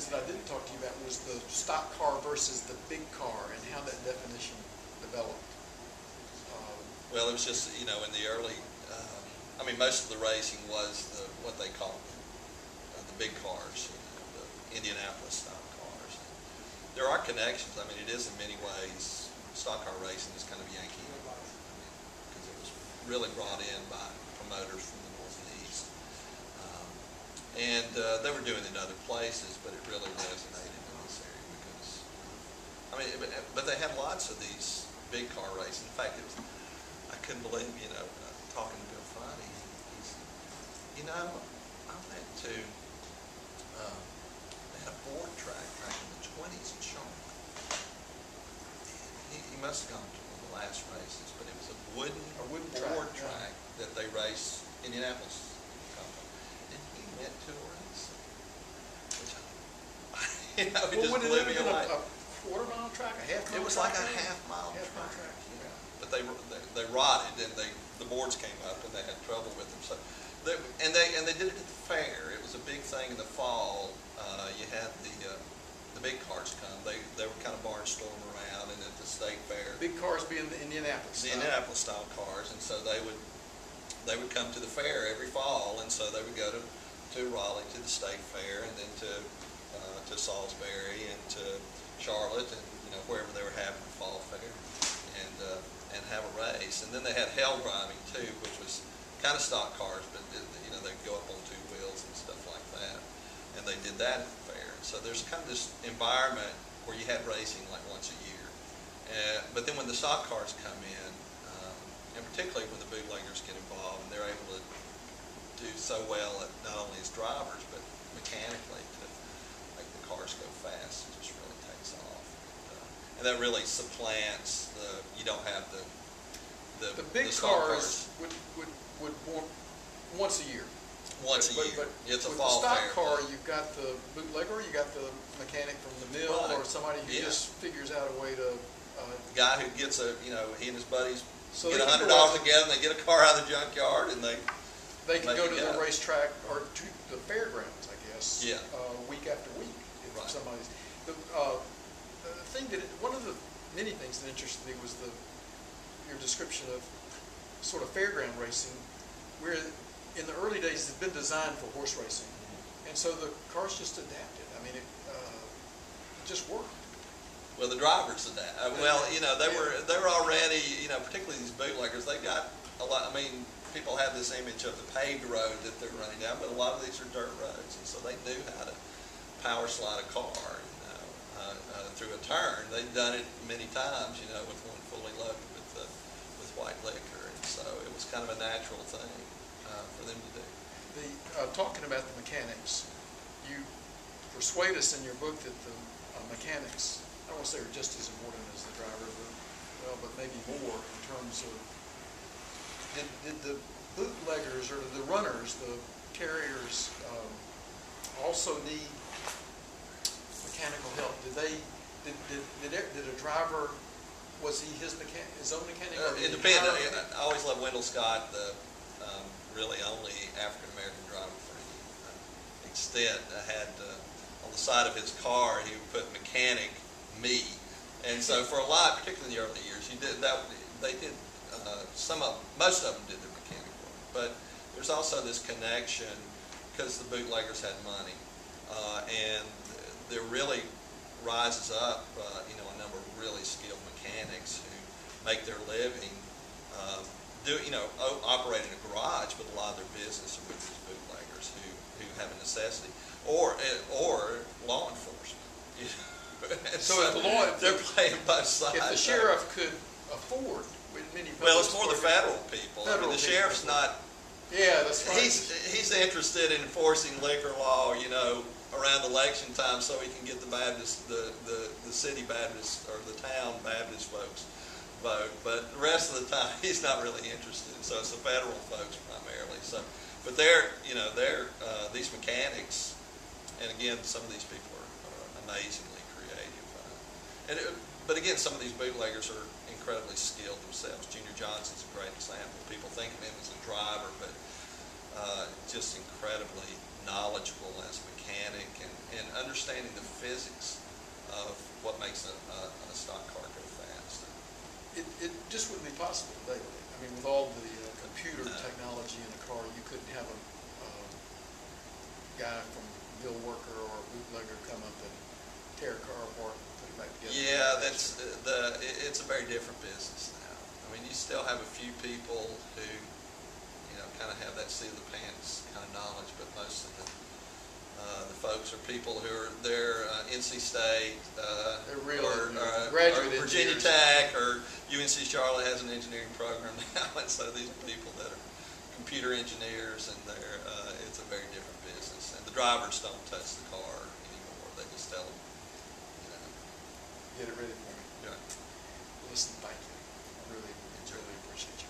things that I didn't talk to you about was the stock car versus the big car and how that definition developed. Well, it was just, in the early, I mean, most of the racing was what they call the big cars, the Indianapolis style cars. There are connections. I mean, it is in many ways, stock car racing is kind of Yankee, because it was really brought in by promoters from the Northeast. And they were doing it in other places, but it really resonated in this area because, I mean, but they had lots of these big car races. In fact, I couldn't believe, talking to Bill Friday, he said, I went to, they had a board track back in the 20s in Charlotte. And he must have gone to one of the last races, but it was a wooden board track that they raced Indianapolis. And he went to a race, which it just blew me away. A quarter-mile track, a half-mile track? It was like a half-mile track. But they rotted, and the boards came up, and they had trouble with them. So, they did it at the fair. It was a big thing in the fall. You had the big cars come. They were kind of barnstorming around, and at the state fair. Big cars being the Indianapolis. The Indianapolis style cars, and so they would come to the fair every fall, and so they would go to Raleigh to the state fair, and then to Salisbury and to Charlotte, and wherever they were having the fall fair, and have a race. And then they had hell driving too, which was kind of stock cars, but they'd go up on two wheels and stuff like that. And they did that at the fair. So there's kind of this environment where you had racing like once a year. But then when the stock cars come in, and particularly when the bootleggers get involved, and they're able to do so well at not only as drivers but mechanically to make the cars go fast, it just really takes off. And that really supplants you don't have the big cars would once a year. Once a year. But it's a with fall the stock fair, car, you've got the bootlegger, you got the mechanic from the mill, right. or somebody who just figures out a way to. The guy who gets he and his buddies get $100 together and they get a car out of the junkyard and they can go to the racetrack or to the fairgrounds, I guess. Yeah. Week after week, if right. somebody's. The thing one of the many things that interested me was your description of sort of fairground racing, where in the early days it had been designed for horse racing, and so the cars just adapted. I mean, it just worked. Well, the drivers adapted. Well, they were already, particularly these bootleggers. They got a lot. I mean, people have this image of the paved road that they're running down, but a lot of these are dirt roads, and so they knew how to power slide a car. Through a turn. They'd done it many times, with one fully loaded with white liquor, and so it was kind of a natural thing for them to do. Talking about the mechanics, you persuade us in your book that the mechanics, I don't want to say are just as important as the driver, but maybe more in terms of did the bootleggers or the runners, the carriers, also need mechanical help? Did a driver, was he his own mechanic? It depended. I always loved Wendell Scott, the really only African American driver for any extent. Had on the side of his car he would put mechanic me, and so for a lot, particularly in the early years, you did that. They did most of them did their mechanic work, but there's also this connection because the bootleggers had money, and there really rises up, a number of really skilled mechanics who make their living, operating a garage, but a lot of their business are with these bootleggers who have a necessity, or law enforcement. So if the law, they're playing both sides. If the sheriff could afford, with many. Well, it's more the federal people. The sheriff's not. Yeah, that's right. He's interested in enforcing liquor law, around election time, so he can get the Baptist, the city Baptist or the town Baptist folks vote. But the rest of the time, he's not really interested. So it's the federal folks primarily. So, but they're these mechanics, and again, some of these people are amazingly creative. But again, some of these bootleggers are incredibly skilled themselves. Junior Johnson's a great example. People think of him as a driver, but just incredibly knowledgeable as a mechanic and understanding the physics of what makes a stock car go fast. It just wouldn't be possible today, would it? I mean, with all the computer No. technology in a car, you couldn't have a guy from Bill Worker or a bootlegger come up and tear a car apart and put it back together. Yeah, it's a very different business now. I mean, you still have a few people who, kind of have that seat of the pants kind of knowledge, but most of the folks are people who are there, NC State, They're real or graduate Virginia engineers. Tech, or UNC Charlotte has an engineering program now, and so these are people that are computer engineers, and it's a very different business. And the drivers don't touch the car anymore; they just tell them, Get it ready for me. Yeah. Listen, thank you. I really appreciate you.